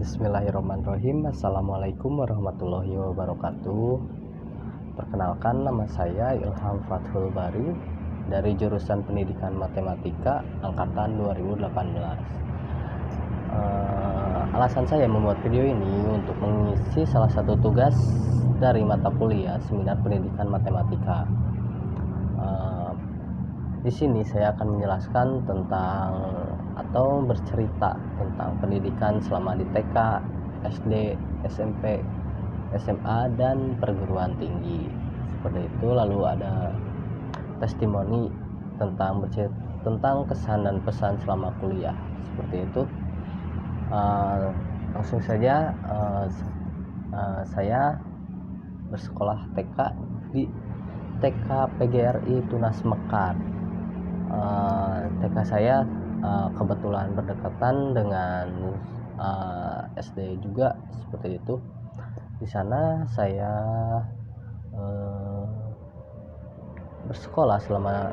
Bismillahirrahmanirrahim. Assalamualaikum warahmatullahi wabarakatuh. Perkenalkan, nama saya Ilham Fathul Bari dari jurusan Pendidikan Matematika angkatan 2018. Alasan saya membuat video ini untuk mengisi salah satu tugas dari mata kuliah Seminar Pendidikan Matematika. Di sini saya akan menjelaskan tentang atau bercerita tentang pendidikan selama di TK, SD, SMP, SMA, dan perguruan tinggi. Seperti itu. Lalu ada testimoni tentang kesan dan pesan selama kuliah. Seperti itu. Langsung saja, saya bersekolah TK di TK PGRI Tunas Mekar. TK saya kebetulan berdekatan dengan SD juga, seperti itu. Di sana saya bersekolah selama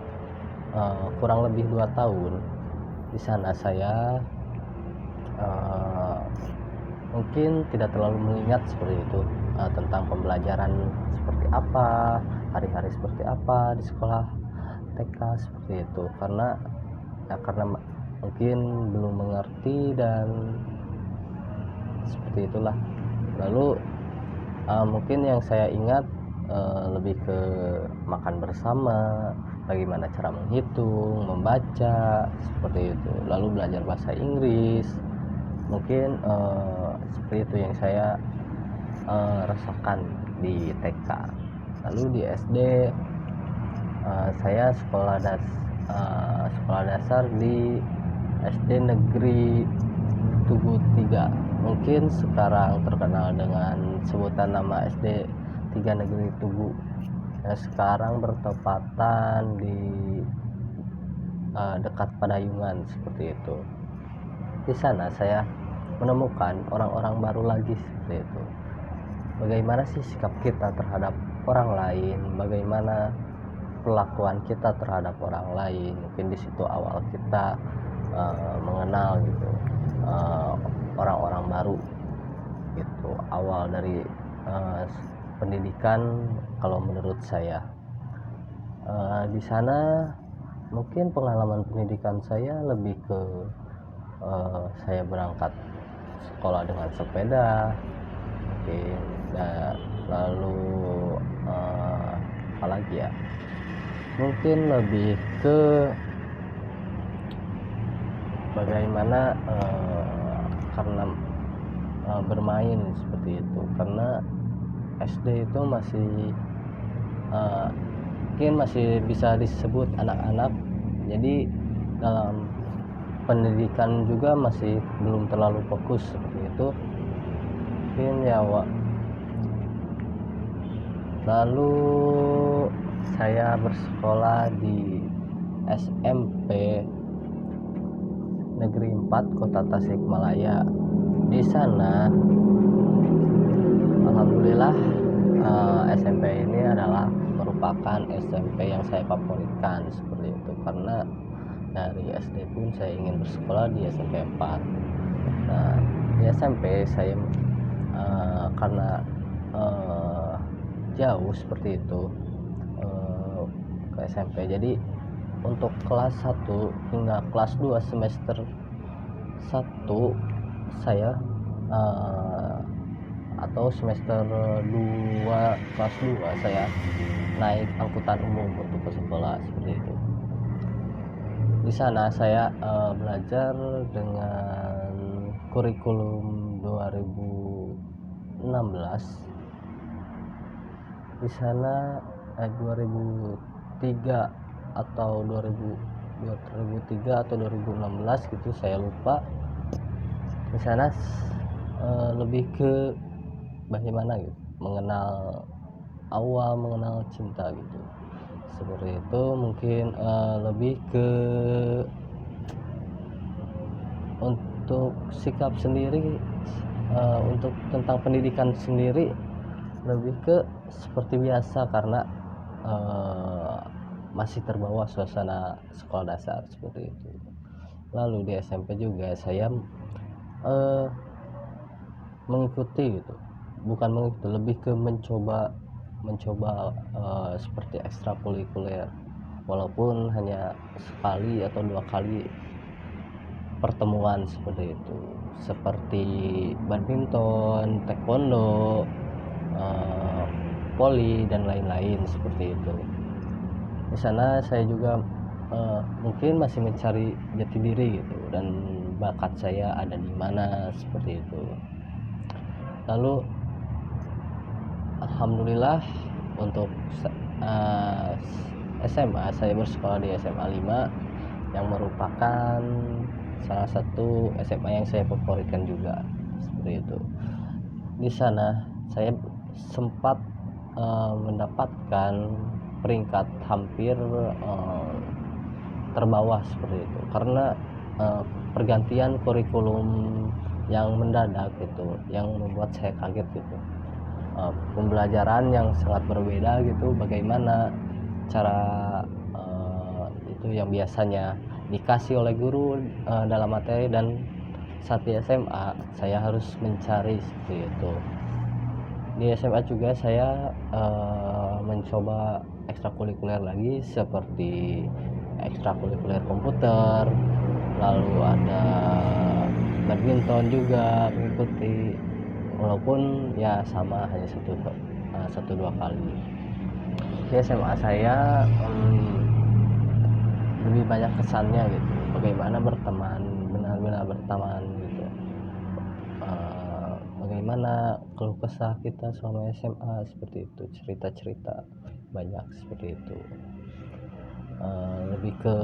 kurang lebih 2 tahun. Di sana saya mungkin tidak terlalu mengingat seperti itu tentang pembelajaran seperti apa, hari-hari seperti apa di sekolah TK seperti itu, karena mungkin belum mengerti dan seperti itulah. Lalu mungkin yang saya ingat lebih ke makan bersama, bagaimana cara menghitung, membaca, seperti itu. Lalu belajar bahasa Inggris, mungkin seperti itu yang saya rasakan di TK. Lalu di SD saya sekolah dasar di SD Negeri Tugu 3, mungkin sekarang terkenal dengan sebutan nama SD 3 Negeri Tugu, yang sekarang bertepatan di dekat Padayungan, seperti itu. Di sana saya menemukan orang-orang baru lagi, seperti itu. Bagaimana sih sikap kita terhadap orang lain, bagaimana perlakuan kita terhadap orang lain. Mungkin di situ awal kita mengenal gitu orang-orang baru gitu, awal dari pendidikan kalau menurut saya. Di sana mungkin pengalaman pendidikan saya lebih ke saya berangkat sekolah dengan sepeda mungkin, lalu apalagi ya, mungkin lebih ke bagaimana karena bermain seperti itu, karena SD itu mungkin masih bisa disebut anak-anak, jadi dalam pendidikan juga masih belum terlalu fokus seperti itu mungkin ya. Lalu saya bersekolah di SMP Negeri 4 Kota Tasikmalaya. Di sana alhamdulillah SMP ini adalah merupakan SMP yang saya favoritkan, seperti itu, karena dari SD pun saya ingin bersekolah di SMP 4. Nah, di SMP saya karena jauh seperti itu ke SMP, jadi untuk kelas 1 hingga kelas 2 semester 1 saya atau semester 2 kelas 2 saya naik angkutan umum untuk ke sekolah, seperti itu. Di sana saya belajar dengan kurikulum 2016. Di sana 2003 atau 2003 atau 2016 gitu, saya lupa. Di sana lebih ke bagaimana gitu, mengenal cinta gitu, seperti itu. Mungkin lebih ke untuk sikap sendiri, untuk tentang pendidikan sendiri lebih ke seperti biasa, karena masih terbawa suasana sekolah dasar, seperti itu. Lalu di SMP juga saya mengikuti gitu, bukan mengikuti, lebih ke mencoba seperti ekstrakurikuler, walaupun hanya sekali atau 2 kali pertemuan seperti itu, seperti badminton, taekwondo, voli dan lain-lain seperti itu. Di sana saya juga mungkin masih mencari jati diri gitu, dan bakat saya ada di mana seperti itu. Lalu alhamdulillah untuk SMA, saya bersekolah di SMA 5 yang merupakan salah satu SMA yang saya favoritkan juga seperti itu. Di sana saya sempat mendapatkan peringkat hampir terbawah seperti itu, karena pergantian kurikulum yang mendadak gitu, yang membuat saya kaget gitu. Pembelajaran yang sangat berbeda gitu, bagaimana cara itu yang biasanya dikasih oleh guru dalam materi, dan saat di SMA saya harus mencari seperti itu. Di SMA juga saya mencoba ekstrakurikuler lagi, seperti ekstrakurikuler komputer, lalu ada badminton juga mengikuti, walaupun ya sama, hanya 1-2 kali. Di SMA saya lebih banyak kesannya gitu, bagaimana berteman, benar-benar berteman gitu, bagaimana keluh kesah kita selama SMA seperti itu, cerita-cerita banyak seperti itu. Lebih ke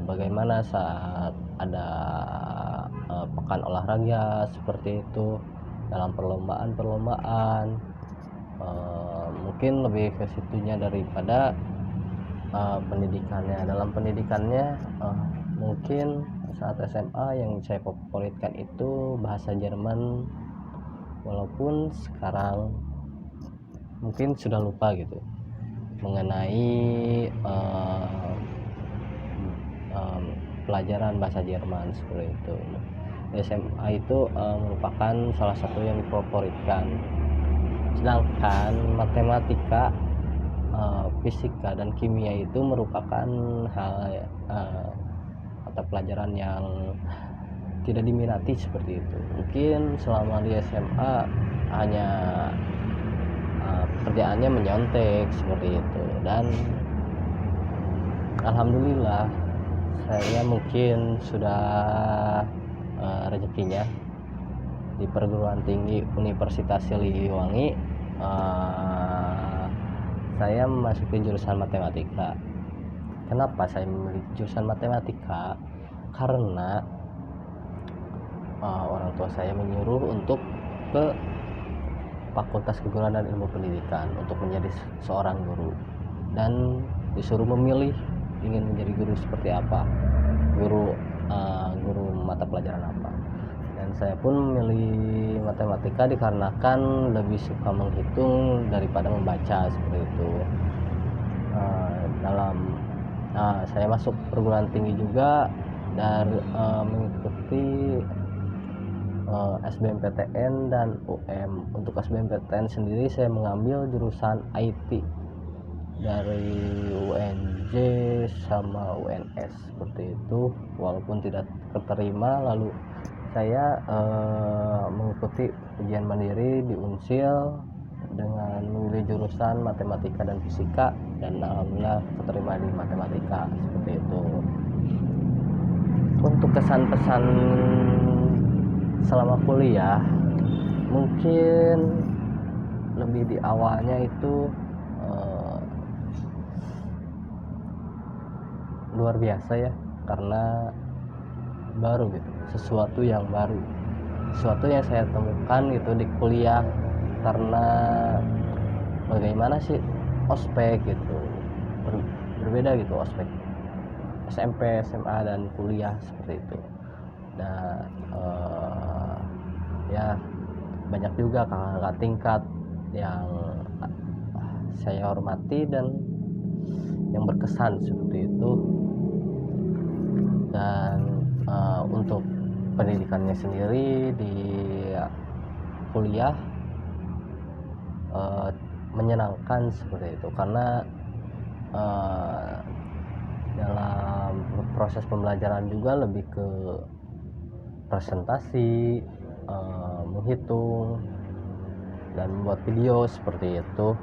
bagaimana saat ada pekan olahraga seperti itu, dalam perlombaan, mungkin lebih ke situnya daripada pendidikannya. Dalam pendidikannya mungkin saat SMA yang saya favoritkan itu bahasa Jerman, walaupun sekarang mungkin sudah lupa gitu mengenai pelajaran bahasa Jerman seperti itu. SMA itu merupakan salah satu yang difavoritkan, sedangkan matematika, fisika dan kimia itu merupakan hal mata pelajaran yang tidak diminati seperti itu. Mungkin selama di SMA hanya pekerjaannya menyontek seperti itu, dan alhamdulillah saya mungkin sudah rezekinya di perguruan tinggi Universitas Siliwangi. Saya memasuki jurusan matematika. Kenapa saya memilih jurusan matematika? Karena orang tua saya menyuruh untuk ke Fakultas Keguruan dan Ilmu Pendidikan untuk menjadi seorang guru, dan disuruh memilih ingin menjadi guru seperti apa, guru mata pelajaran apa. Dan saya pun memilih matematika dikarenakan lebih suka menghitung daripada membaca seperti itu. Saya masuk perguruan tinggi juga dari mengikuti SBMPTN dan UM. Untuk SBMPTN sendiri saya mengambil jurusan IT dari UNJ sama UNS seperti itu, walaupun tidak keterima. Lalu saya mengikuti ujian mandiri di Unsil dengan memilih jurusan matematika dan fisika, dan alhamdulillah keterima di matematika seperti itu. Untuk kesan-pesan selama kuliah, mungkin lebih di awalnya itu luar biasa ya, karena baru gitu, sesuatu yang baru, sesuatu yang saya temukan gitu di kuliah. Karena bagaimana sih ospek gitu, berbeda gitu ospek SMP, SMA dan kuliah seperti itu. Dan ya banyak juga kakak tingkat yang saya hormati dan yang berkesan seperti itu. Dan untuk pendidikannya sendiri di kuliah menyenangkan seperti itu, karena dalam proses pembelajaran juga lebih ke presentasi, menghitung dan membuat video seperti itu.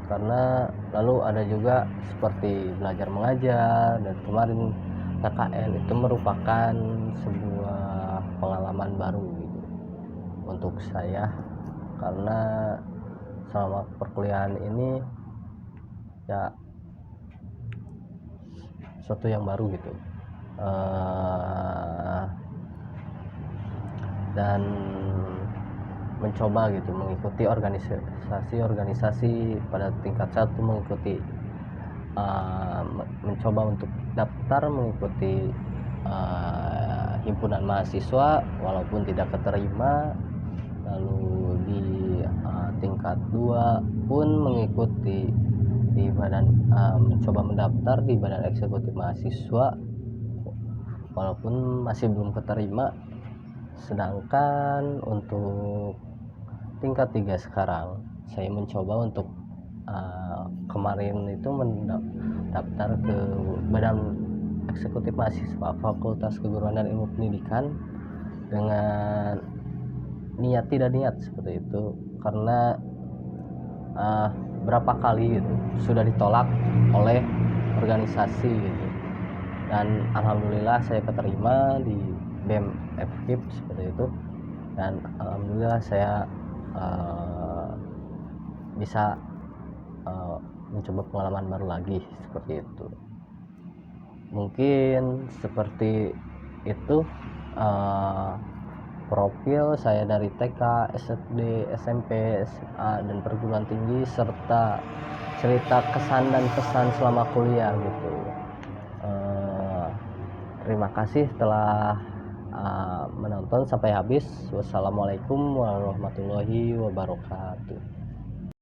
Karena lalu ada juga seperti belajar mengajar, dan kemarin KKN itu merupakan sebuah pengalaman baru gitu untuk saya, karena selama perkuliahan ini ya sesuatu yang baru gitu. Dan mencoba gitu mengikuti organisasi pada tingkat 1, mengikuti mencoba untuk daftar mengikuti himpunan mahasiswa walaupun tidak keterima, lalu di tingkat 2 pun mengikuti di badan mencoba mendaftar di badan eksekutif mahasiswa walaupun masih belum keterima. Sedangkan untuk tingkat 3 sekarang saya mencoba untuk kemarin itu mendaftar ke badan eksekutif mahasiswa Fakultas Keguruan dan Ilmu Pendidikan dengan niat tidak niat seperti itu, karena berapa kali gitu sudah ditolak oleh organisasi gitu, dan alhamdulillah saya keterima di BEM FKIP seperti itu, dan alhamdulillah saya bisa mencoba pengalaman baru lagi seperti itu. Mungkin seperti itu profil saya dari TK, SD, SMP, SMA, dan perguruan tinggi, serta cerita kesan dan pesan selama kuliah gitu. Terima kasih telah menonton sampai habis. Wassalamualaikum warahmatullahi wabarakatuh.